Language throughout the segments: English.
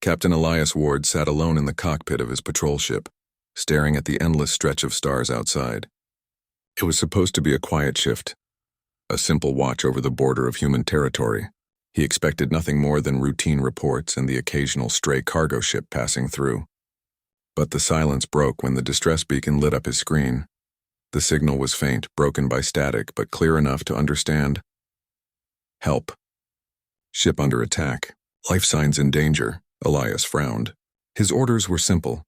Captain Elias Ward sat alone in the cockpit of his patrol ship, staring at the endless stretch of stars outside. It was supposed to be a quiet shift, a simple watch over the border of human territory. He expected nothing more than routine reports and the occasional stray cargo ship passing through. But the silence broke when the distress beacon lit up his screen. The signal was faint, broken by static, but clear enough to understand. Help. Ship under attack. Life signs in danger. Elias frowned. His orders were simple.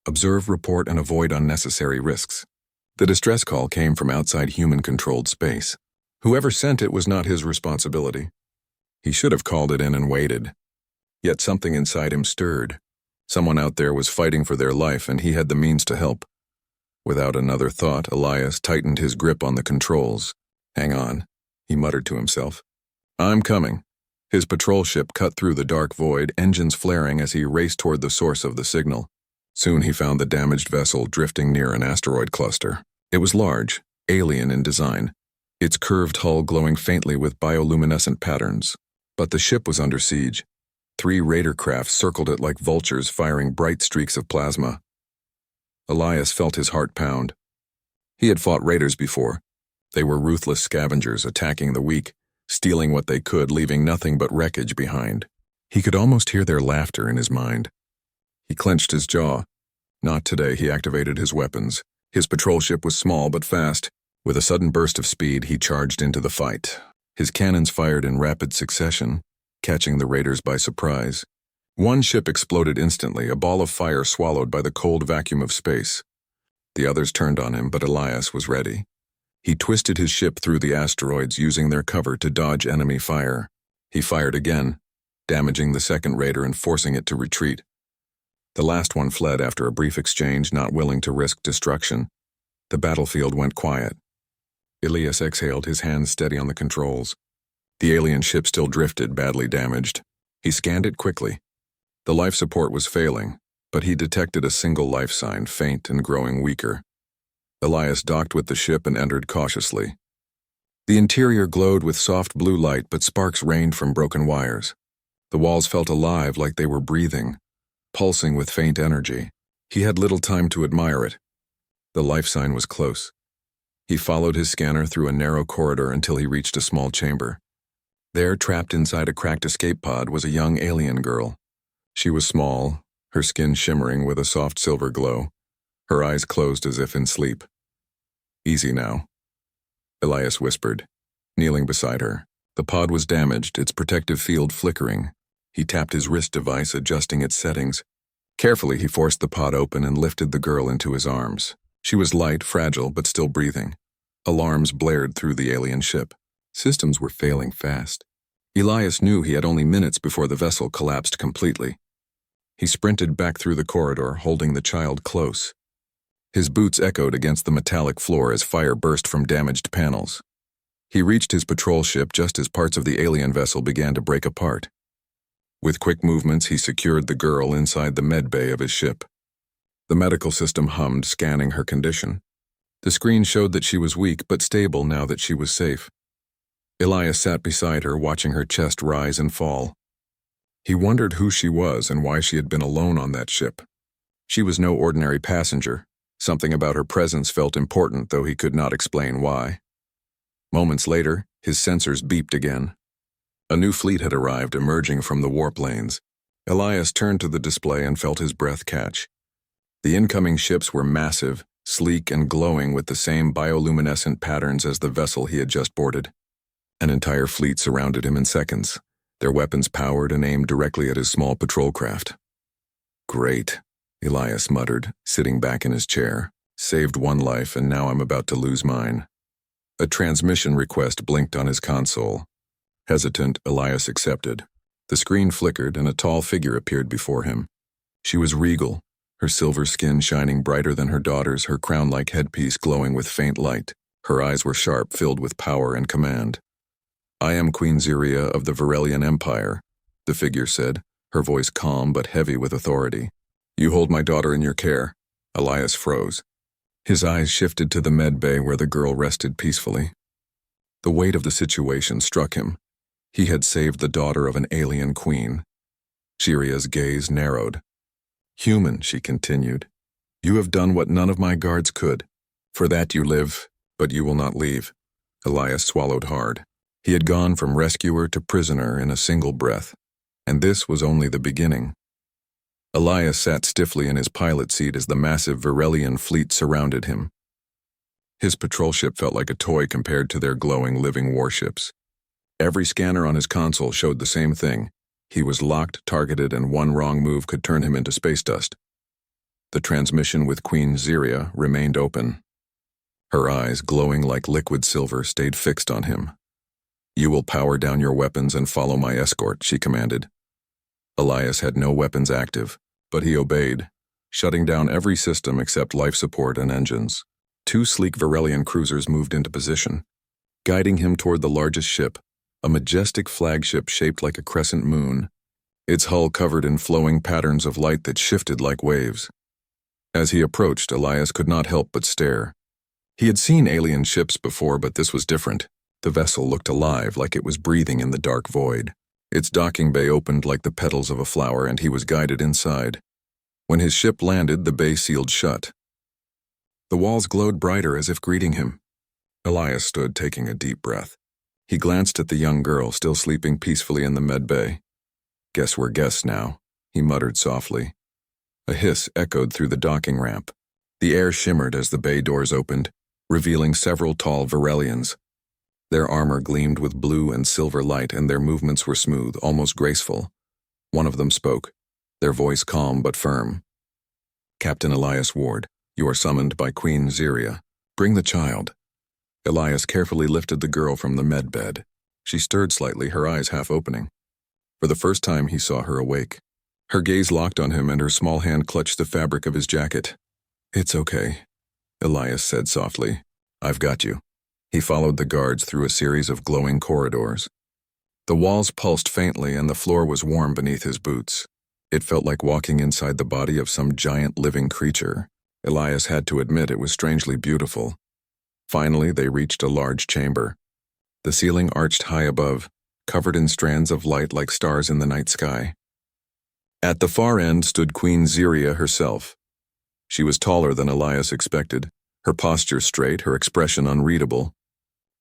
Observe, report, and avoid unnecessary risks. The distress call came from outside human-controlled space. Whoever sent it was not his responsibility. He should have called it in and waited. Yet something inside him stirred. Someone out there was fighting for their life, and he had the means to help. Without another thought, Elias tightened his grip on the controls. Hang on, he muttered to himself. I'm coming. His patrol ship cut through the dark void, engines flaring as he raced toward the source of the signal. Soon he found the damaged vessel drifting near an asteroid cluster. It was large, alien in design, its curved hull glowing faintly with bioluminescent patterns. But the ship was under siege. 3 raider craft circled it like vultures, firing bright streaks of plasma. Elias felt his heart pound. He had fought raiders before. They were ruthless scavengers, attacking the weak, stealing what they could, leaving nothing but wreckage behind. He could almost hear their laughter in his mind. He clenched his jaw. Not today. He activated his weapons. His patrol ship was small but fast. With a sudden burst of speed, he charged into the fight. His cannons fired in rapid succession, catching the raiders by surprise. One ship exploded instantly, a ball of fire swallowed by the cold vacuum of space. The others turned on him, but Elias was ready. He twisted his ship through the asteroids, using their cover to dodge enemy fire. He fired again, damaging the second raider and forcing it to retreat. The last one fled after a brief exchange, not willing to risk destruction. The battlefield went quiet. Elias exhaled, his hands steady on the controls. The alien ship still drifted, badly damaged. He scanned it quickly. The life support was failing, but he detected a single life sign, faint and growing weaker. Elias docked with the ship and entered cautiously. The interior glowed with soft blue light, but sparks rained from broken wires. The walls felt alive, like they were breathing, pulsing with faint energy. He had little time to admire it. The life sign was close. He followed his scanner through a narrow corridor until he reached a small chamber. There, trapped inside a cracked escape pod, was a young alien girl. She was small, her skin shimmering with a soft silver glow, her eyes closed as if in sleep. Easy now, Elias whispered, kneeling beside her. The pod was damaged, its protective field flickering. He tapped his wrist device, adjusting its settings. Carefully, he forced the pod open and lifted the girl into his arms. She was light, fragile, but still breathing. Alarms blared through the alien ship. Systems were failing fast. Elias knew he had only minutes before the vessel collapsed completely. He sprinted back through the corridor, holding the child close. His boots echoed against the metallic floor as fire burst from damaged panels. He reached his patrol ship just as parts of the alien vessel began to break apart. With quick movements, he secured the girl inside the med bay of his ship. The medical system hummed, scanning her condition. The screen showed that she was weak but stable now that she was safe. Elias sat beside her, watching her chest rise and fall. He wondered who she was and why she had been alone on that ship. She was no ordinary passenger. Something about her presence felt important, though he could not explain why. Moments later, his sensors beeped again. A new fleet had arrived, emerging from the warp lanes. Elias turned to the display and felt his breath catch. The incoming ships were massive, sleek, and glowing with the same bioluminescent patterns as the vessel he had just boarded. An entire fleet surrounded him in seconds, their weapons powered and aimed directly at his small patrol craft. Great, Elias muttered, sitting back in his chair. Saved one life, and now I'm about to lose mine. A transmission request blinked on his console. Hesitant, Elias accepted. The screen flickered, and a tall figure appeared before him. She was regal, her silver skin shining brighter than her daughter's, her crown-like headpiece glowing with faint light. Her eyes were sharp, filled with power and command. I am Queen Ziria of the Varelian Empire, the figure said, her voice calm but heavy with authority. You hold my daughter in your care. Elias froze. His eyes shifted to the med bay where the girl rested peacefully. The weight of the situation struck him. He had saved the daughter of an alien queen. Shiria's gaze narrowed. Human, she continued. You have done what none of my guards could. For that you live, but you will not leave. Elias swallowed hard. He had gone from rescuer to prisoner in a single breath, and this was only the beginning. Elias sat stiffly in his pilot seat as the massive Virelian fleet surrounded him. His patrol ship felt like a toy compared to their glowing living warships. Every scanner on his console showed the same thing. He was locked, targeted, and one wrong move could turn him into space dust. The transmission with Queen Ziria remained open. Her eyes, glowing like liquid silver, stayed fixed on him. You will power down your weapons and follow my escort, she commanded. Elias had no weapons active, but he obeyed, shutting down every system except life support and engines. 2 sleek Virelian cruisers moved into position, guiding him toward the largest ship, a majestic flagship shaped like a crescent moon, its hull covered in flowing patterns of light that shifted like waves. As he approached, Elias could not help but stare. He had seen alien ships before, but this was different. The vessel looked alive, like it was breathing in the dark void. Its docking bay opened like the petals of a flower, and he was guided inside. When his ship landed, the bay sealed shut. The walls glowed brighter as if greeting him. Elias stood, taking a deep breath. He glanced at the young girl, still sleeping peacefully in the med bay. Guess we're guests now, he muttered softly. A hiss echoed through the docking ramp. The air shimmered as the bay doors opened, revealing several tall Virelians. Their armor gleamed with blue and silver light, and their movements were smooth, almost graceful. One of them spoke, their voice calm but firm. Captain Elias Ward, you are summoned by Queen Ziria. Bring the child. Elias carefully lifted the girl from the med bed. She stirred slightly, her eyes half opening. For the first time he saw her awake. Her gaze locked on him, and her small hand clutched the fabric of his jacket. It's okay, Elias said softly. I've got you. He followed the guards through a series of glowing corridors. The walls pulsed faintly, and the floor was warm beneath his boots. It felt like walking inside the body of some giant living creature. Elias had to admit it was strangely beautiful. Finally, they reached a large chamber. The ceiling arched high above, covered in strands of light like stars in the night sky. At the far end stood Queen Ziria herself. She was taller than Elias expected, her posture straight, her expression unreadable.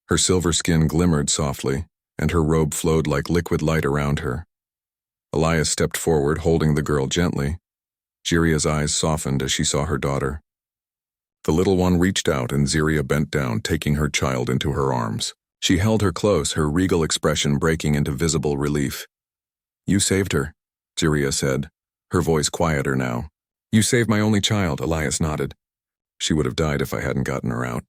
Her silver skin glimmered softly, and her robe flowed like liquid light around her. Elias stepped forward, holding the girl gently. Ziria's eyes softened as she saw her daughter. The little one reached out, and Ziria bent down, taking her child into her arms. She held her close, her regal expression breaking into visible relief. You saved her, Ziria said, her voice quieter now. You saved my only child, Elias nodded. She would have died if I hadn't gotten her out.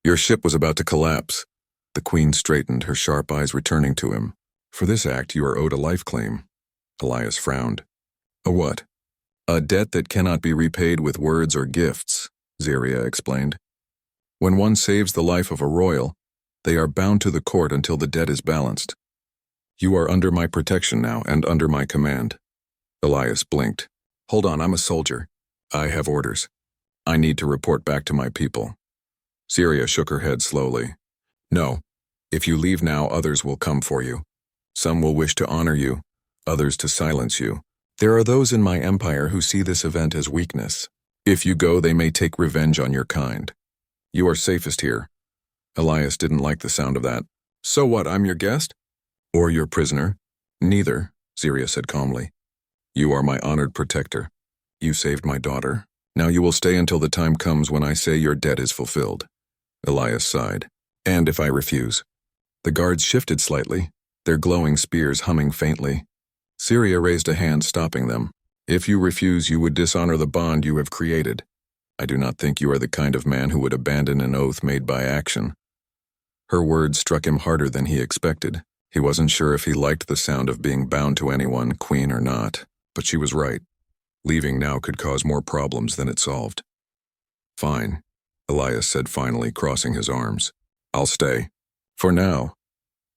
Your ship was about to collapse. The Queen straightened, her sharp eyes returning to him. For this act, you are owed a life claim. Elias frowned. A what? A debt that cannot be repaid with words or gifts, Ziria explained. When one saves the life of a royal, they are bound to the court until the debt is balanced. You are under my protection now, and under my command. Elias blinked. Hold on, I'm a soldier. I have orders. I need to report back to my people. Ziria shook her head slowly. No. If you leave now, others will come for you. Some will wish to honor you, others to silence you. There are those in my empire who see this event as weakness. If you go, they may take revenge on your kind. You are safest here. Elias didn't like the sound of that. So what, I'm your guest? Or your prisoner? Neither, Ziria said calmly. You are my honored protector. You saved my daughter. Now you will stay until the time comes when I say your debt is fulfilled. Elias sighed. And if I refuse? The guards shifted slightly, their glowing spears humming faintly. Ziria raised a hand, stopping them. If you refuse, you would dishonor the bond you have created. I do not think you are the kind of man who would abandon an oath made by action. Her words struck him harder than he expected. He wasn't sure if he liked the sound of being bound to anyone, queen or not, but she was right. Leaving now could cause more problems than it solved. Fine, Elias said finally, crossing his arms. I'll stay. For now.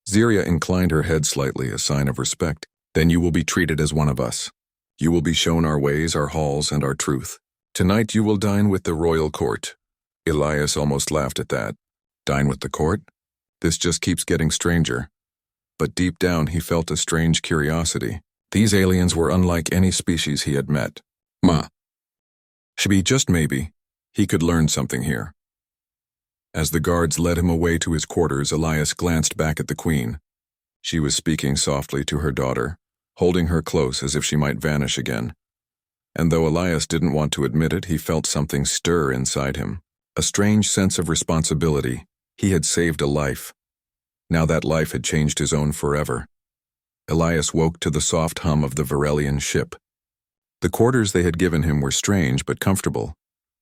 Ziria inclined her head slightly, a sign of respect. Then you will be treated as one of us. You will be shown our ways, our halls, and our truth. Tonight you will dine with the royal court. Elias almost laughed at that. Dine with the court? This just keeps getting stranger. But deep down he felt a strange curiosity. These aliens were unlike any species he had met. Maybe, just maybe, he could learn something here. As the guards led him away to his quarters, Elias glanced back at the Queen. She was speaking softly to her daughter, holding her close as if she might vanish again. And though Elias didn't want to admit it, he felt something stir inside him. A strange sense of responsibility. He had saved a life. Now that life had changed his own forever. Elias woke to the soft hum of the Varelian ship. The quarters they had given him were strange but comfortable,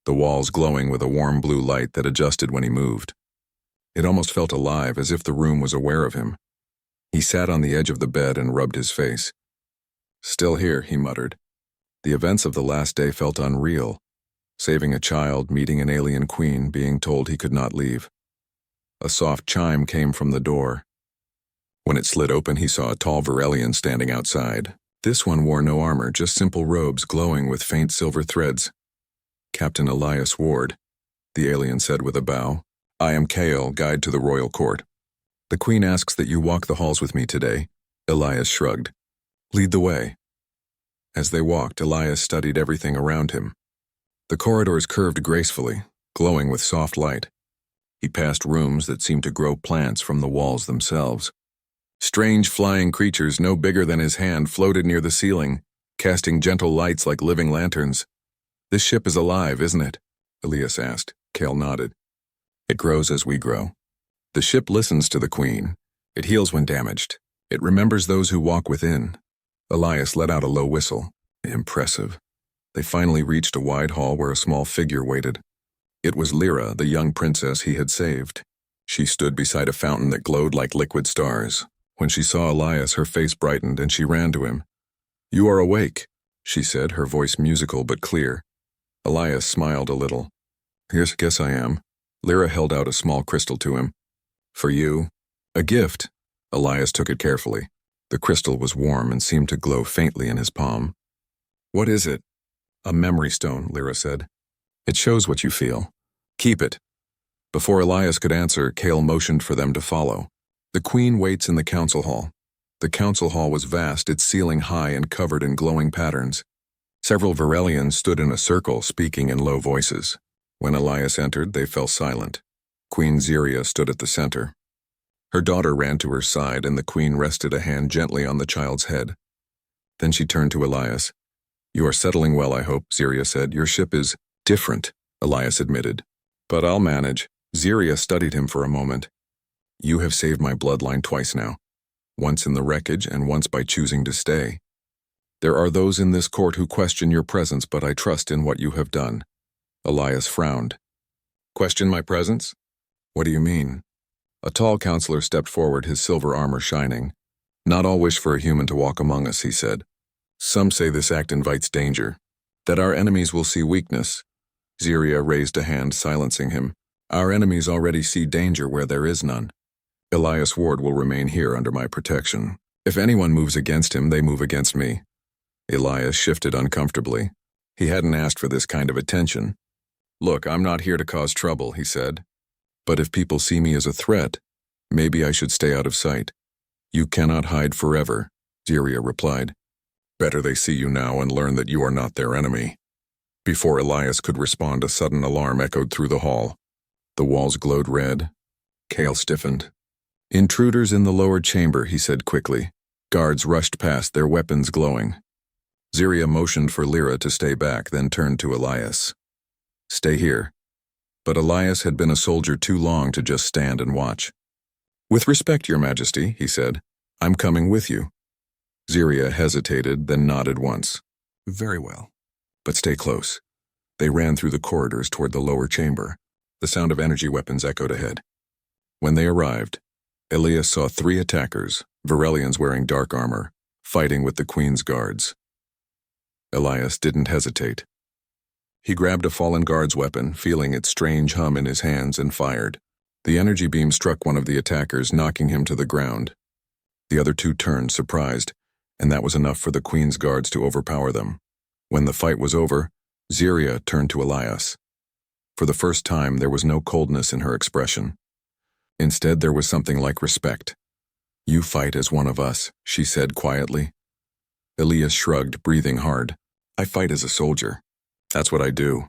the walls glowing with a warm blue light that adjusted when he moved. It almost felt alive, as if the room was aware of him. He sat on the edge of the bed and rubbed his face. "Still here," he muttered. The events of the last day felt unreal. Saving a child, meeting an alien queen, being told he could not leave. A soft chime came from the door. When it slid open, he saw a tall Varelian standing outside. This one wore no armor, just simple robes glowing with faint silver threads. "Captain Elias Ward," the alien said with a bow. "I am Kale, guide to the royal court. The Queen asks that you walk the halls with me today." Elias shrugged. "Lead the way." As they walked, Elias studied everything around him. The corridors curved gracefully, glowing with soft light. He passed rooms that seemed to grow plants from the walls themselves. Strange flying creatures no bigger than his hand floated near the ceiling, casting gentle lights like living lanterns. "This ship is alive, isn't it?" Elias asked. Kale nodded. "It grows as we grow. The ship listens to the Queen. It heals when damaged. It remembers those who walk within." Elias let out a low whistle. Impressive. They finally reached a wide hall where a small figure waited. It was Lyra, the young princess he had saved. She stood beside a fountain that glowed like liquid stars. When she saw Elias, her face brightened and she ran to him. "You are awake," she said, her voice musical but clear. Elias smiled a little. "Yes, guess I am." Lyra held out a small crystal to him. "For you." "A gift." Elias took it carefully. The crystal was warm and seemed to glow faintly in his palm. "What is it?" "A memory stone," Lyra said. "It shows what you feel. Keep it." Before Elias could answer, Kale motioned for them to follow. The Queen waits in the council hall. The council hall was vast, its ceiling high and covered in glowing patterns. Several Varelians stood in a circle, speaking in low voices. When Elias entered, they fell silent. Queen Ziria stood at the center. Her daughter ran to her side, and the Queen rested a hand gently on the child's head. Then she turned to Elias. "You are settling well, I hope," Ziria said. "Your ship is different," Elias admitted. "But I'll manage." Ziria studied him for a moment. "You have saved my bloodline twice now. Once in the wreckage and once by choosing to stay. There are those in this court who question your presence, but I trust in what you have done." Elias frowned. "Question my presence? What do you mean?" A tall counselor stepped forward, his silver armor shining. "Not all wish for a human to walk among us," he said. "Some say this act invites danger, that our enemies will see weakness." Ziria raised a hand, silencing him. "Our enemies already see danger where there is none. Elias Ward will remain here under my protection. If anyone moves against him, they move against me." Elias shifted uncomfortably. He hadn't asked for this kind of attention. "Look, I'm not here to cause trouble," he said. "But if people see me as a threat, maybe I should stay out of sight." "You cannot hide forever," Ziria replied. "Better they see you now and learn that you are not their enemy." Before Elias could respond, a sudden alarm echoed through the hall. The walls glowed red. Kale stiffened. "Intruders in the lower chamber," he said quickly. Guards rushed past, their weapons glowing. Ziria motioned for Lyra to stay back, then turned to Elias. "Stay here." But Elias had been a soldier too long to just stand and watch. "With respect, Your Majesty," he said, "I'm coming with you." Ziria hesitated, then nodded once. "Very well. But stay close." They ran through the corridors toward the lower chamber. The sound of energy weapons echoed ahead. When they arrived, Elias saw 3 attackers, Varelians wearing dark armor, fighting with the Queen's guards. Elias didn't hesitate. He grabbed a fallen guard's weapon, feeling its strange hum in his hands, and fired. The energy beam struck one of the attackers, knocking him to the ground. The other 2 turned, surprised, and that was enough for the Queen's guards to overpower them. When the fight was over, Ziria turned to Elias. For the first time, there was no coldness in her expression. Instead, there was something like respect. "You fight as one of us," she said quietly. Elias shrugged, breathing hard. I fight as a soldier. That's what I do.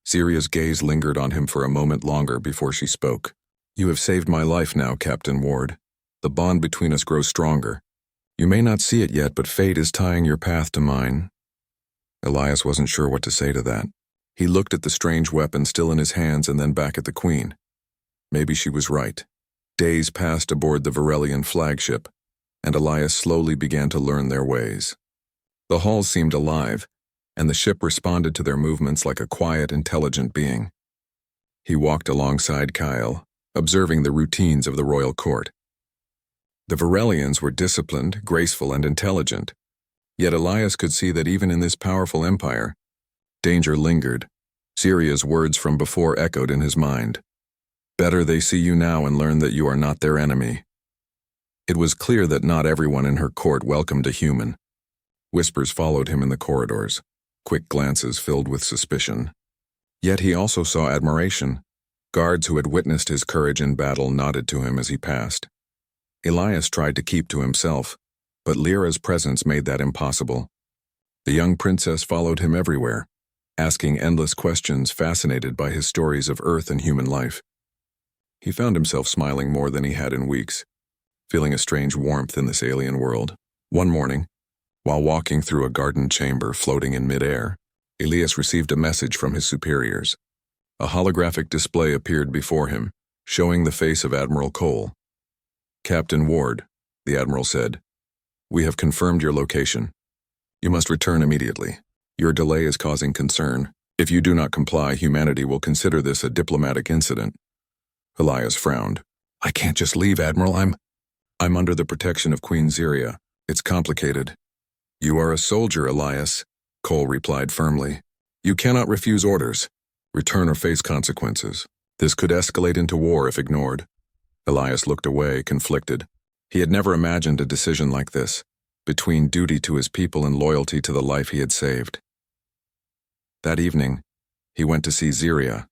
Ziria's gaze lingered on him for a moment longer before she spoke. You have saved my life now, Captain Ward. The bond between us grows stronger. You may not see it yet, but fate is tying your path to mine. Elias wasn't sure what to say to that. He looked at the strange weapon still in his hands and then back at the Queen. Maybe she was right. Days passed aboard the Varelian flagship, and Elias slowly began to learn their ways. The hull seemed alive, and the ship responded to their movements like a quiet, intelligent being. He walked alongside Kyle, observing the routines of the royal court. The Varelians were disciplined, graceful, and intelligent, yet Elias could see that even in this powerful empire, danger lingered. Ziria's words from before echoed in his mind. Better they see you now and learn that you are not their enemy. It was clear that not everyone in her court welcomed a human. Whispers followed him in the corridors, quick glances filled with suspicion. Yet he also saw admiration. Guards who had witnessed his courage in battle nodded to him as he passed. Elias tried to keep to himself, but Lyra's presence made that impossible. The young princess followed him everywhere, asking endless questions, fascinated by his stories of Earth and human life. He found himself smiling more than he had in weeks, feeling a strange warmth in this alien world. One morning, while walking through a garden chamber floating in midair, Elias received a message from his superiors. A holographic display appeared before him, showing the face of Admiral Cole. Captain Ward, the Admiral said, we have confirmed your location. You must return immediately. Your delay is causing concern. If you do not comply, humanity will consider this a diplomatic incident. Elias frowned. I can't just leave, Admiral. I'm under the protection of Queen Ziria. It's complicated. You are a soldier, Elias, Cole replied firmly. You cannot refuse orders. Return or face consequences. This could escalate into war if ignored. Elias looked away, conflicted. He had never imagined a decision like this, between duty to his people and loyalty to the life he had saved. That evening, he went to see Ziria.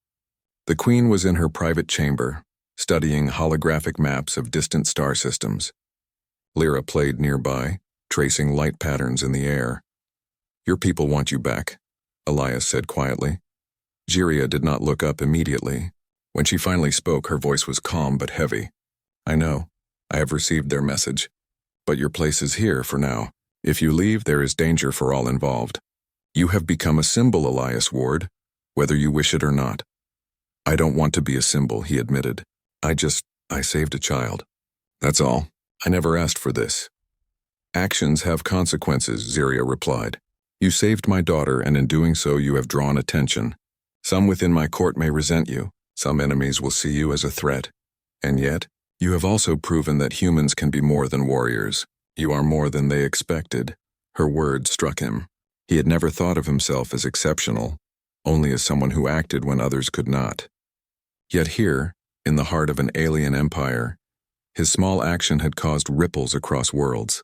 The Queen was in her private chamber, studying holographic maps of distant star systems. Lyra played nearby, tracing light patterns in the air. Your people want you back, Elias said quietly. Ziria did not look up immediately. When she finally spoke, her voice was calm but heavy. I know. I have received their message. But your place is here for now. If you leave, there is danger for all involved. You have become a symbol, Elias Ward, whether you wish it or not. I don't want to be a symbol, he admitted. I saved a child. That's all. I never asked for this. Actions have consequences, Ziria replied. You saved my daughter, and in doing so you have drawn attention. Some within my court may resent you. Some enemies will see you as a threat. And yet, you have also proven that humans can be more than warriors. You are more than they expected. Her words struck him. He had never thought of himself as exceptional, only as someone who acted when others could not. Yet here, in the heart of an alien empire, his small action had caused ripples across worlds.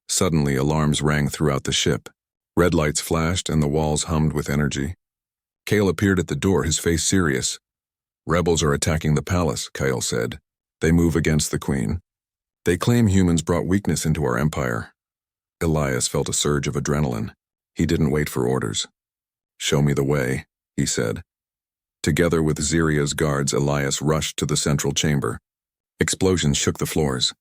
Suddenly, alarms rang throughout the ship. Red lights flashed and the walls hummed with energy. Kale appeared at the door, his face serious. Rebels are attacking the palace, Kyle said. They move against the Queen. They claim humans brought weakness into our empire. Elias felt a surge of adrenaline. He didn't wait for orders. Show me the way, he said. Together with Ziria's guards, Elias rushed to the central chamber. Explosions shook the floors,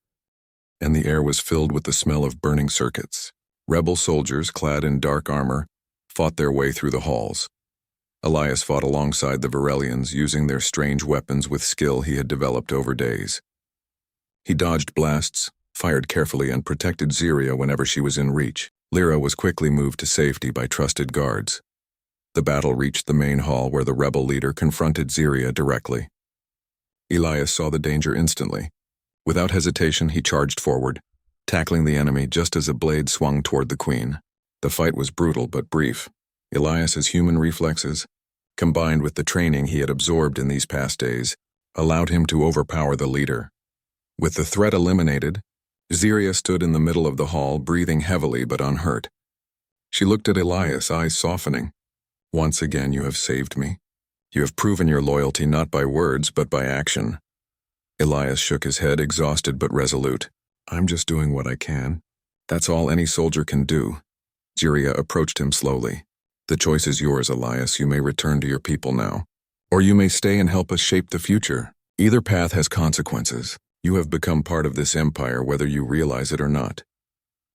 and the air was filled with the smell of burning circuits. Rebel soldiers, clad in dark armor, fought their way through the halls. Elias fought alongside the Varelians, using their strange weapons with skill he had developed over days. He dodged blasts, fired carefully, and protected Ziria whenever she was in reach. Lyra was quickly moved to safety by trusted guards. The battle reached the main hall where the rebel leader confronted Ziria directly. Elias saw the danger instantly. Without hesitation, he charged forward, tackling the enemy just as a blade swung toward the Queen. The fight was brutal but brief. Elias's human reflexes, combined with the training he had absorbed in these past days, allowed him to overpower the leader. With the threat eliminated, Ziria stood in the middle of the hall, breathing heavily but unhurt. She looked at Elias, eyes softening. Once again, you have saved me. You have proven your loyalty not by words but by action. Elias shook his head, exhausted but resolute. I'm just doing what I can. That's all any soldier can do. Ziria approached him slowly. The choice is yours, Elias. You may return to your people now. Or you may stay and help us shape the future. Either path has consequences. You have become part of this empire whether you realize it or not.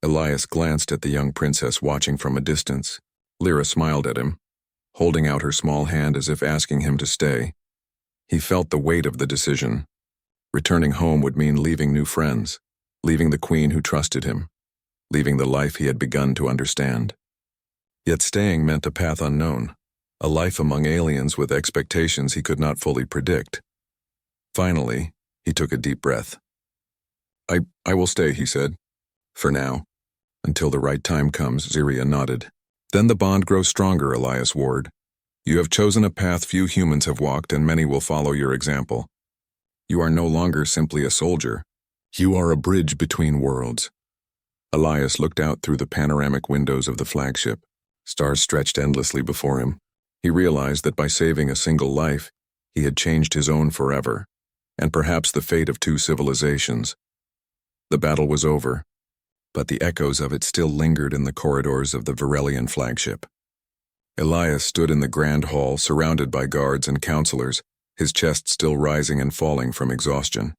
Elias glanced at the young princess watching from a distance. Lyra smiled at him, holding out her small hand as if asking him to stay. He felt the weight of the decision. Returning home would mean leaving new friends, leaving the queen who trusted him, leaving the life he had begun to understand. Yet staying meant a path unknown, a life among aliens with expectations he could not fully predict. Finally, he took a deep breath. I will stay, he said. For now. Until the right time comes, Ziria nodded. Then the bond grows stronger, Elias Ward. You have chosen a path few humans have walked, and many will follow your example. You are no longer simply a soldier. You are a bridge between worlds. Elias looked out through the panoramic windows of the flagship. Stars stretched endlessly before him. He realized that by saving a single life, he had changed his own forever, and perhaps the fate of two civilizations. The battle was over, but the echoes of it still lingered in the corridors of the Varelian flagship. Elias stood in the grand hall, surrounded by guards and counselors, his chest still rising and falling from exhaustion.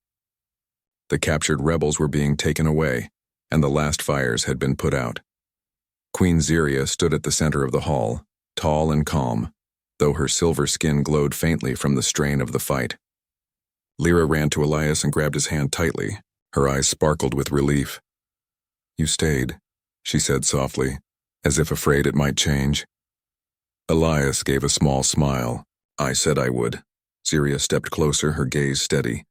The captured rebels were being taken away, and the last fires had been put out. Queen Ziria stood at the center of the hall, tall and calm, though her silver skin glowed faintly from the strain of the fight. Lyra ran to Elias and grabbed his hand tightly. Her eyes sparkled with relief. You stayed, she said softly, as if afraid it might change. Elias gave a small smile. I said I would. Ziria stepped closer, her gaze steady.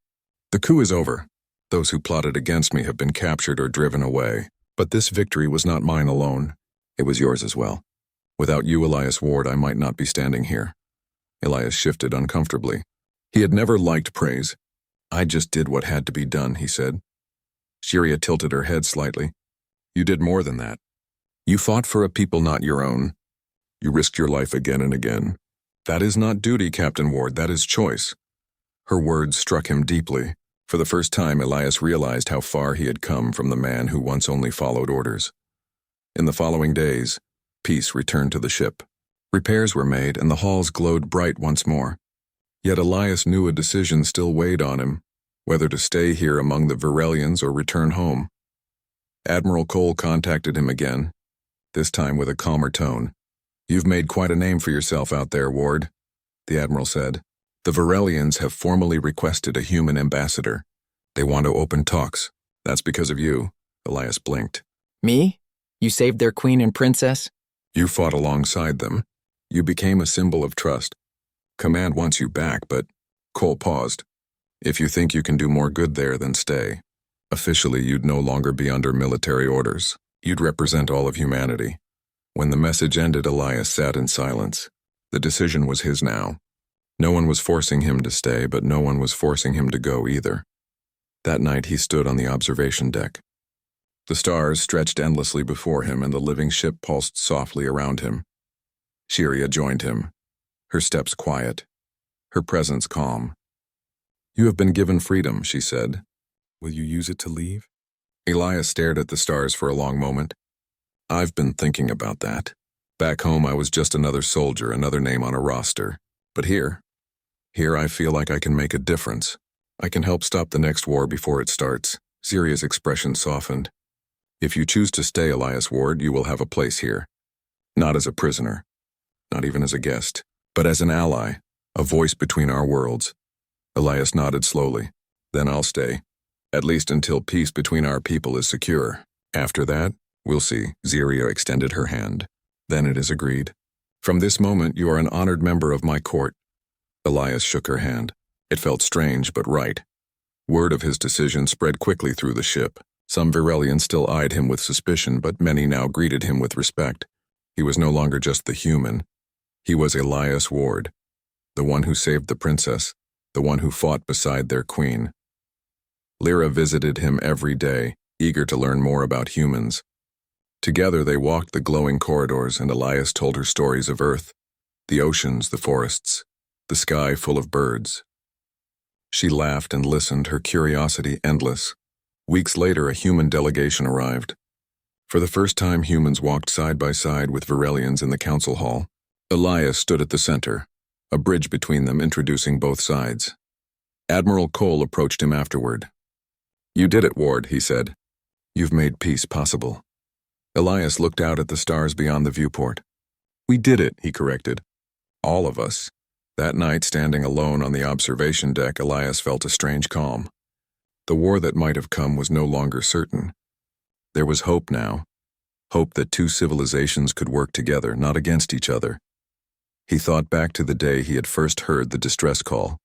The coup is over. Those who plotted against me have been captured or driven away. But this victory was not mine alone. It was yours as well. Without you, Elias Ward, I might not be standing here. Elias shifted uncomfortably. He had never liked praise. I just did what had to be done, he said. Ziria tilted her head slightly. You did more than that. You fought for a people not your own. You risked your life again and again. That is not duty, Captain Ward, that is choice. Her words struck him deeply. For the first time, Elias realized how far he had come from the man who once only followed orders. In the following days, peace returned to the ship. Repairs were made, and the halls glowed bright once more. Yet Elias knew a decision still weighed on him, whether to stay here among the Varelians or return home. Admiral Cole contacted him again, this time with a calmer tone. You've made quite a name for yourself out there, Ward, the Admiral said. The Varelians have formally requested a human ambassador. They want to open talks. That's because of you, Elias blinked. Me? You saved their queen and princess? You fought alongside them. You became a symbol of trust. Command wants you back, but Cole paused. If you think you can do more good there, then stay. Officially, you'd no longer be under military orders. You'd represent all of humanity. When the message ended, Elias sat in silence. The decision was his now. No one was forcing him to stay, but no one was forcing him to go either. That night he stood on the observation deck. The stars stretched endlessly before him, and the living ship pulsed softly around him. Ziria joined him, her steps quiet, her presence calm. You have been given freedom, she said. Will you use it to leave? Elias stared at the stars for a long moment. I've been thinking about that. Back home I was just another soldier, another name on a roster. But here I feel like I can make a difference. I can help stop the next war before it starts. Ziria's expression softened. If you choose to stay, Elias Ward, you will have a place here. Not as a prisoner, not even as a guest, but as an ally, a voice between our worlds. Elias nodded slowly. Then I'll stay, at least until peace between our people is secure. After that, we'll see. Ziria extended her hand. Then it is agreed. From this moment, you are an honored member of my court. Elias shook her hand. It felt strange, but right. Word of his decision spread quickly through the ship. Some Varelians still eyed him with suspicion, but many now greeted him with respect. He was no longer just the human. He was Elias Ward, the one who saved the princess, the one who fought beside their queen. Lyra visited him every day, eager to learn more about humans. Together they walked the glowing corridors, and Elias told her stories of Earth, the oceans, the forests, the sky full of birds. She laughed and listened, her curiosity endless. Weeks later, a human delegation arrived. For the first time, humans walked side by side with Varelians in the council hall. Elias stood at the center, a bridge between them introducing both sides. Admiral Cole approached him afterward. "You did it, Ward," he said. "You've made peace possible." Elias looked out at the stars beyond the viewport. "We did it," he corrected. "All of us." That night, standing alone on the observation deck, Elias felt a strange calm. The war that might have come was no longer certain. There was hope now. Hope that two civilizations could work together, not against each other. He thought back to the day he had first heard the distress call,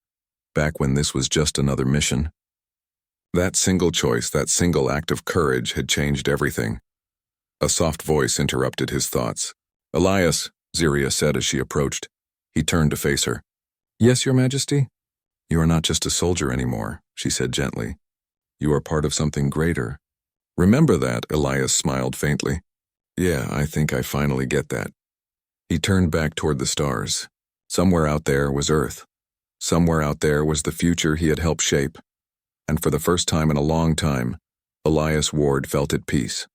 back when this was just another mission. That single choice, that single act of courage had changed everything. A soft voice interrupted his thoughts. "Elias," Ziria said as she approached. He turned to face her. "Yes, Your Majesty?" "You are not just a soldier anymore," she said gently. "You are part of something greater." "Remember that," Elias smiled faintly. "Yeah, I think I finally get that." He turned back toward the stars. Somewhere out there was Earth. Somewhere out there was the future he had helped shape. And for the first time in a long time, Elias Ward felt at peace.